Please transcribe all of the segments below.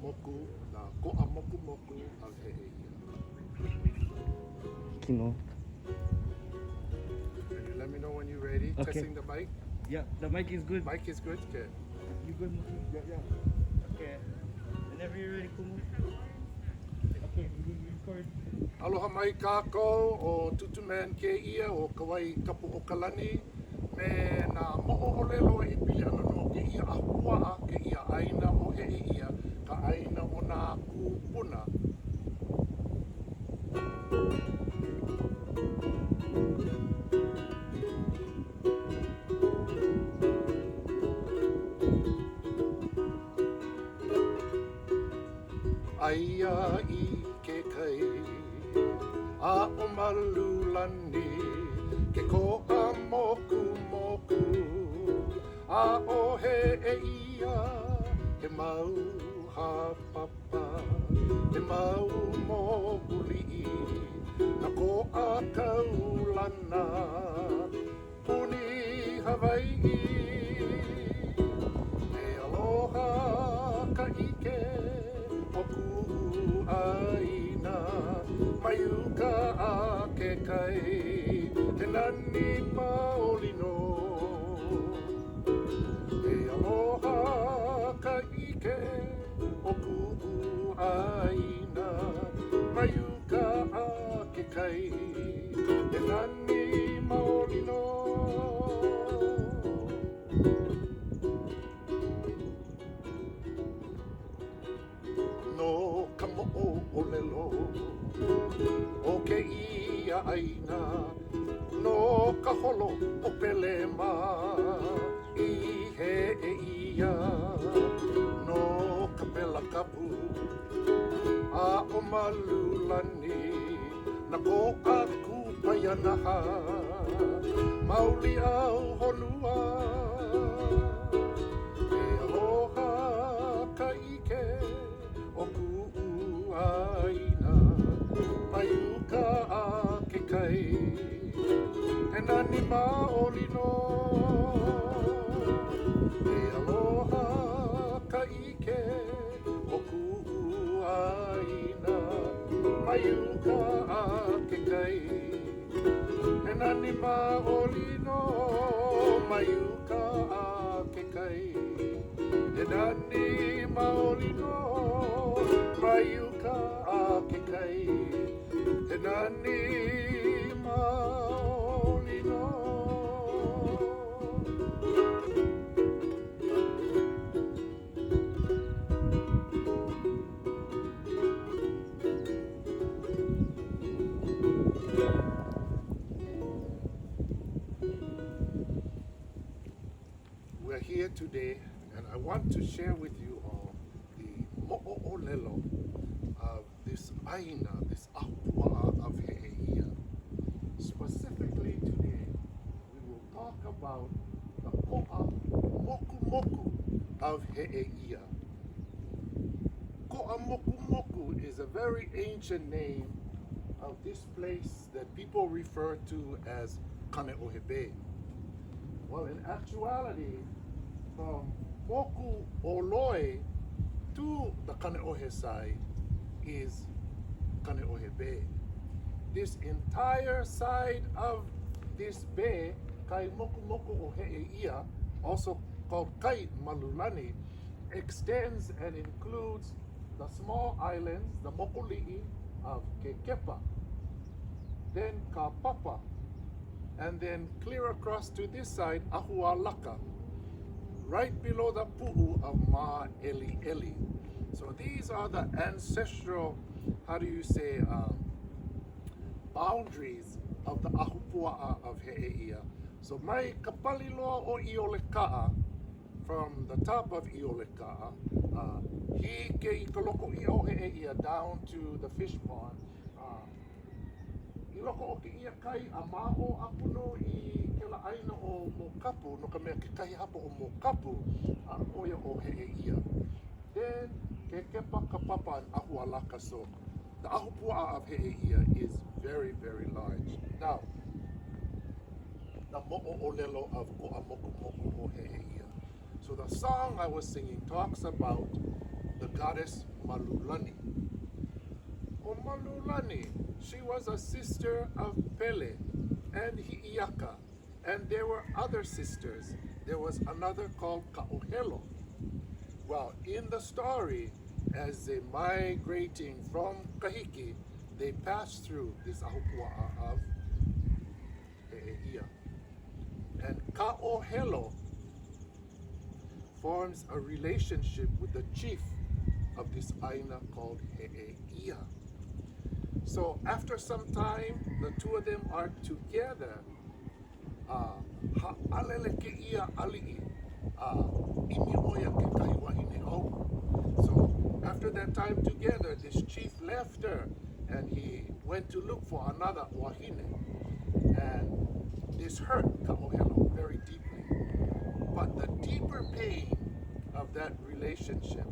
Mokumoku, the Koʻa Mokumoku of Hēʻeia. Kino. Can you let me know when you're ready? Okay. Testing the mic. Yeah, the mic is good. Mic is good? Okay. You good? Yeah. Okay. Whenever you're ready, Kumu. Okay, you record. Aloha mai kākou o Tutuman Kēʻeia o Kawaikapu o Kalani. Me nā mo'olelo e pili ana no ke ia ahua'a, ke ia aina o Hēʻeia, ka aina o nā kūpuna. Aia I ke kai, a o malulani, ke ko'a mokumoku, a o Hēʻeia, he mau hapapa, he mau mokuli'i, na ko'a kaulana, puni Hawai'i, e aloha ka ike, o ku'u aina, mai uka a ke kai, he nani maolino. E aloha ka ike, o ku'u aina, mai uka a ke kai, he nani maolino. No ka mo'olelo o ke ia aina, no ka holo o pelema I Hēʻeia, no ka pela kapu a o malulani, na ko'a kupaianaha, mauli au honua. E aloha ka ike, o ku'u aina, mai uka a ke kai, he nani maolino. E aloha ka ike, o ku'u aina, mai uka a ke kai, he nani maolino. Mai uka a ke kai, he nani maolino. Mai uka a ke kai, he nani maolino. We're here today, and I want to share with you all the mo'olelo of this aina, this ahua'a of Hēʻeia. Specifically today, we will talk about the ko'a mokumoku of Hēʻeia. Ko'a mokumoku is a very ancient name of this place that people refer to as Kane'ohebe. Well, in actuality, from Moku Oloi to the Kane'ohe side is Kane'ohebe. This entire side of this bay, Kai Mokumoku o Hēʻeia, also called Kai Malulani, extends and includes the small islands, the Mokuli'i of Kekepa, then Kapapa, and then clear across to this side, Ahualaka, right below the pu'u of Ma'eli'eli. So these are the ancestral, how do you say, boundaries of the ahupua'a of Hēʻeia. So mai kapaliloa o Ioleka'a, from the top of Ioleka'a, he ke I kaloko I o Hēʻeia down to the fish pond. I loko o ke ia kai a mao apuno I ke la aina o Mokapu, no ka mea ke kahi hapo o Mokapu, oia o Hēʻeia. Then ke kepa ka papa and Ahualaka, so the ahupua'a of Hēʻeia is very, very large. Now, the mo'olelo of Ko'a Mokumoku o Hēʻeia. So the song I was singing talks about the goddess Malulani. O Malulani, she was a sister of Pele and Hēʻeia, and there were other sisters. There was another called Kaʻohelo. Well, in the story, as they migrating from Kahiki, they passed through this ahupua'a of Hēʻeia. And Kaʻohelo forms a relationship with the chief of this aina called Hēʻeia. So after some time, the two of them are together. Ha'alele ke'ia ali'i, imi oia ke kai wahine au. So after that time together, this chief left her and he went to look for another wahine. And this hurt Kaʻohelo very deeply. But the deeper pain of that relationship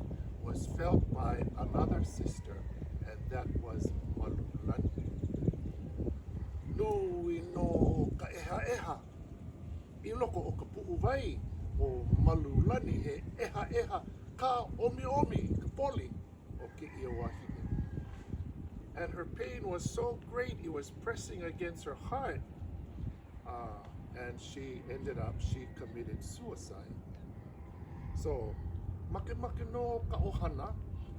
was felt by another sister, and that was Malulani. Nui no ka eha i loko o ka pu'uwai o Malulani he eha ka omi ka poli o ke ia wahine. And her pain was so great, it was pressing against her heart. And she committed suicide. So, make no ka ohana,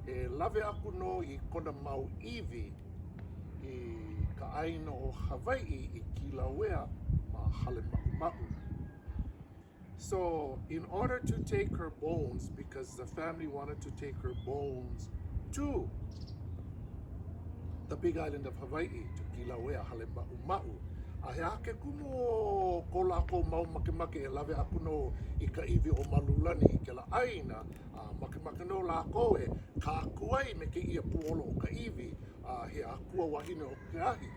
e lave aku no I kona mau iwi I ka aina o Hawaii I Kilauea ma hale ma'u. So, in order to take her bones, because the family wanted to take her bones to the big island of Hawaii, to Kilauea, hale ma'u. A he ake kumu ko lako mau makemake e lawe aku no I ka iwi o Malulani I ke la aina makemake no lako e ka akuai me ke ia puolo o ka iwi he akua wahine o ke ahi.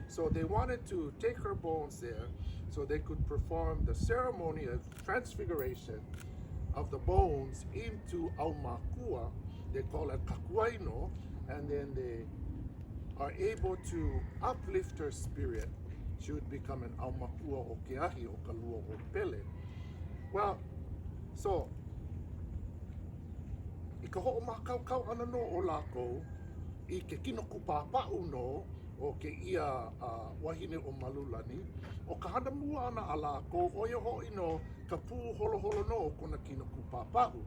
So they wanted to take her bones there so they could perform the ceremony of transfiguration of the bones into Aumakua. They call it kakuaino, and then they are able to uplift her spirit. She would become an aumakua o ke ahi o ka lua o Pele. Well, so, I ka ho'omakaukau ana no o lako, I ke kino kupapa'u no o ke ia wahine o Malulani, o ka hana mua ana a lako, o ia ho'i no ka pū holo no o kona kino kupapa'u.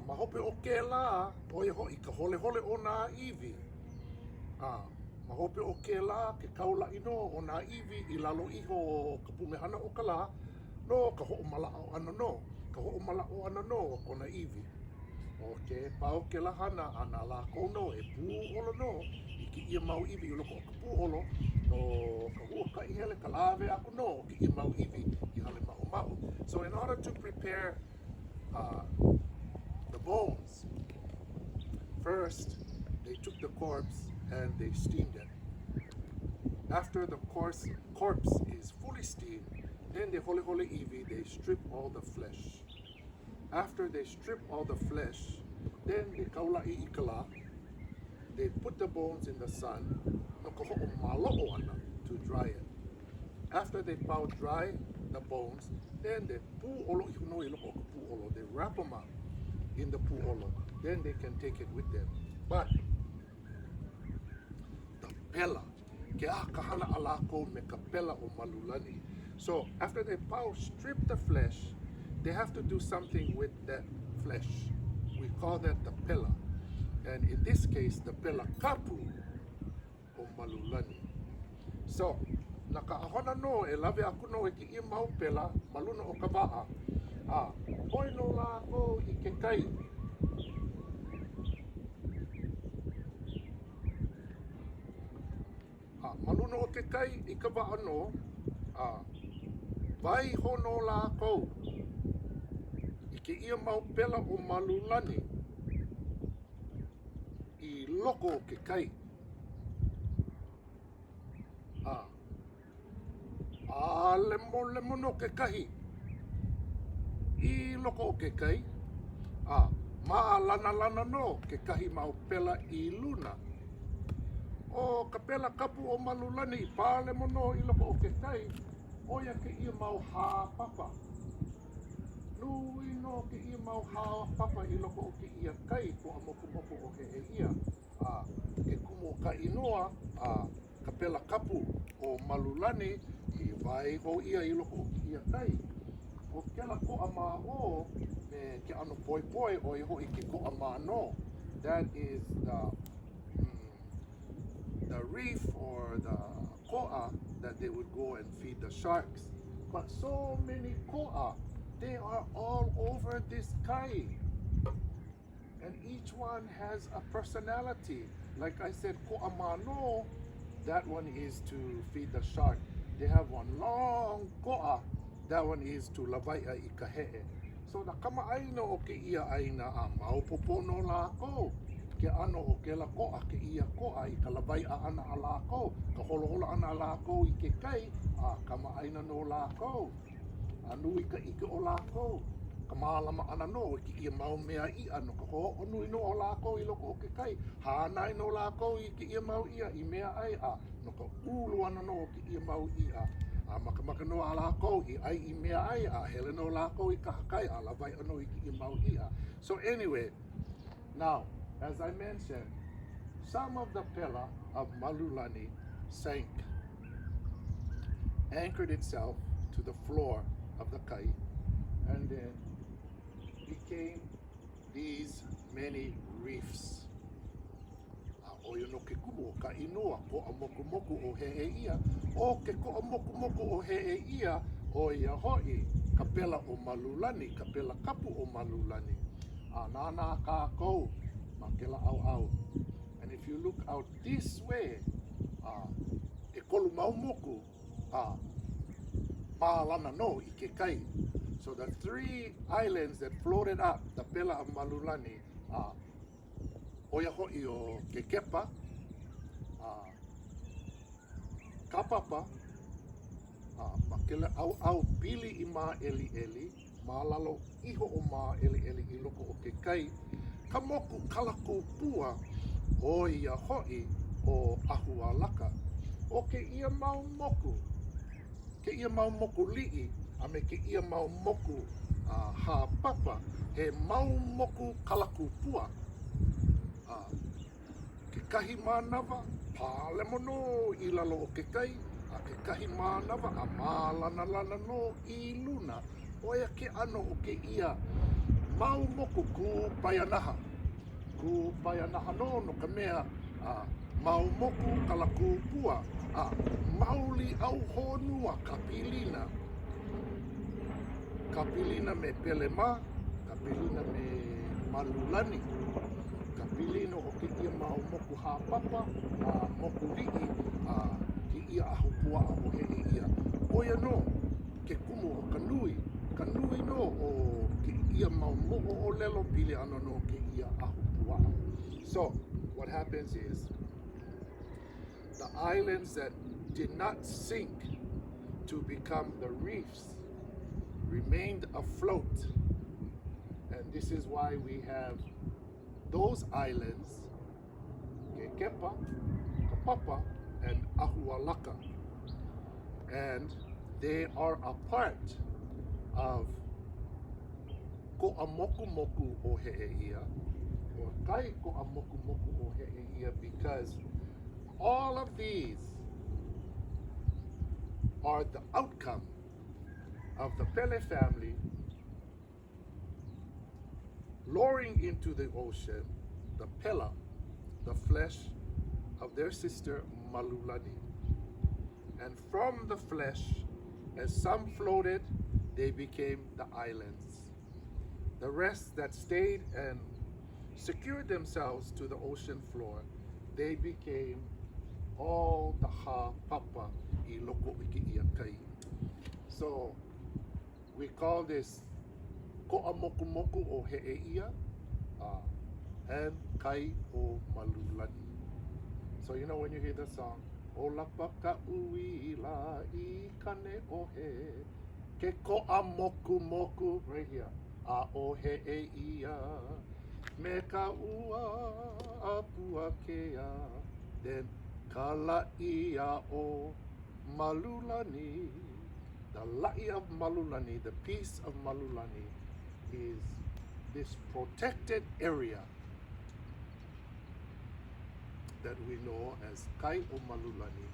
Ma hope o ke la, o ia ho'i ka hole o nā iwi. Ma hope o ke la ke kaula ino o nā iwi I lalo iho o ka pumehana o ka la no ka ho'omala'o ana no. Ka ho'omala'o ana no o kona iwi. O ke pau ke la hana ana la kono e pū'olo no I ki ia mau iwi I loko o ka pū'olo no ka huaka I hele ka lawe aku no o ki ia mau iwi I hale ma'u. So in order to prepare the bones, first they took the corpse and they steamed it. After the corpse is fully steamed, then the hole iwi, they strip all the flesh. After they strip all the flesh, then the kaula'i ikala, they put the bones in the sun, no ka ho'omalo'o ana, to dry it. After they pow dry the bones, then they pu'olo ihuno I loko o ka pu'olo, they wrap them up in the pu'olo, then they can take it with them. But pela, ke a kahana alako me ka pela o Malulani. So after they strip the flesh, they have to do something with that flesh. We call that the pela. And in this case, the pela kapu o Malulani. So, nakaahona no e lave aku no e ki I mau pela, maluna o ka wa'a. Hoi no la ko I ke kai. Maluna o ke kai I ka wa'a no, vai hono la kou I ke ia mau pela o Malulani I loko o ke kai. Lemo no ke kahi I loko o ke kai. Ma lana no ke kahi mau pela I luna. O ka pela kapu o Malulani pāle mono I loko o ke kai, o ia ke ia mau hāpapa. Nui no ke ia mau hao papa I loko o ke ia kai ko a mokumoku o Hēʻeia. Ke kumu ka inoa ka pela kapu o Malulani I vai ho ia I loko o ke ia kai. O kela ko a mā me ke ano poi poi o I hoi ke ko a mā That is the reef or the koʻa that they would go and feed the sharks. But so many koʻa, they are all over this kai. And each one has a personality. Like I said, koʻa mano, that one is to feed the shark. They have one long koʻa, that one is to lawaiʻa I ka heʻe. So na kamaaina o ke ia aina a maupopo no lākou. Ke ano o ke la koʻa, ke ia koʻa I ka lawaiʻa ana a lākou. Ka holohola ana a lākou I ke kai, a kamaaina no lākou. A nui ka ike o lākou. Ka mālama ana no I ke ia mau mea ia no ka hoʻonui no o lākou I loko o ke kai. Hānai no lākou I ke ia mau ia I mea ai a no ka ulu ana no o ke ia mau ia. A makamaka no a lākou I ai I mea ai a hele no lākou I ka hakai a lawaiʻa no I ke ia mau ia. So anyway, now, as I mentioned, some of the pela of Malulani sank, anchored itself to the floor of the kai, and then became these many reefs. Oia no ke kumu ka inoa ko a mokumoku o Hēʻeia, o ke ko a mokumoku o Hēʻeia o ia hoi ka pela o Malulani, ka pela kapu o Malulani. Nana kākou ma ke la au. And if you look out this way, e kolu mau moku mālana no I ke kai. So the three islands that floated up, the pela of Malulani, oia hoi o ke kepa, kapapa, ma ke la au pili I mā eli, mālalo iho o mā eli I loko o ke kai, ka moku kalakupua o ia hoi o Ahualaka. O ke ia mau moku, ke ia mau moku li'i, a me ke ia mau moku hāpapa, he mau moku kalakupua. Ke kahi mānawa, pāle mono I lalo o ke kai, a ke kahi mānawa a mālana no I luna. Oia ke ano o ke ia mau moku ku paianaha. Ku paianaha no ka mea mau moku kalakupua. Mauli au honua kapilina. Kapilina me pelema, kapilina me Malulani. Kapilina o ke ia mau moku hāpapa, moku li'i, ke ia ahupua o Hēʻeia. Oia no, ke kumu o kanui no o ke ia mau mo'o o lelo pili ana no ke ia ahupua. So, what happens is, the islands that did not sink to become the reefs remained afloat. And this is why we have those islands, Kekepa, Kapapa, and Ahualaka. And they are a part of Koʻa Mokumoku o Hēʻeia, or Kai Koʻa Mokumoku o Hēʻeia, because all of these are the outcome of the Pele family luring into the ocean the pela, the flesh of their sister Malulani. And from the flesh, as some floated, they became the islands. The rest that stayed and secured themselves to the ocean floor, they became all the hāpapa I loko I ke ia kai. So we call this Koʻa Mokumoku o Hēʻeia and Kai o Malulani. So you know when you hear the song, O lapa ka uila I kane o he, ke Koʻa Mokumoku, right here, a o Hēʻeia, me ka ua apua kea, then ka laʻia o Malulani, the laʻi of Malulani, the peace of Malulani, is this protected area that we know as Kai o Malulani,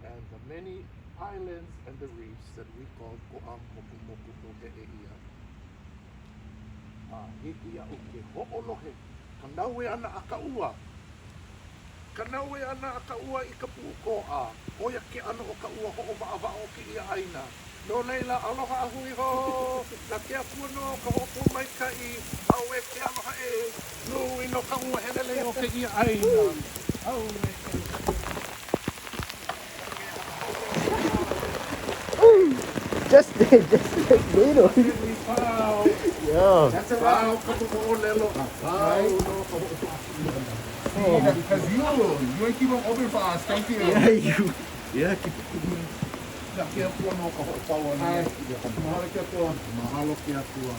and the many islands and the reefs that we call Koʻa, Mokumoku, o Hēʻeia. Hēʻeia o ke hoʻolohe, kanaue ana a ka ua. Kanaue ana a ka ua I ka puʻukoʻa, oia ke ano o ka ua hoʻowa'awa'a o ke ia aina. No leila, aloha a hui ho, na ke apua no ka hoʻopo maikaʻi, aue ke aloha e, nui no ka ua helele o ke ia aina. Just little. Yeah. That's a wow, couple more lelo. Because you ain't keep them open for us. Thank you. Yeah, you. Yeah, keep Na ke apua no ka hoʻopaua ni. Mahalo ke apua.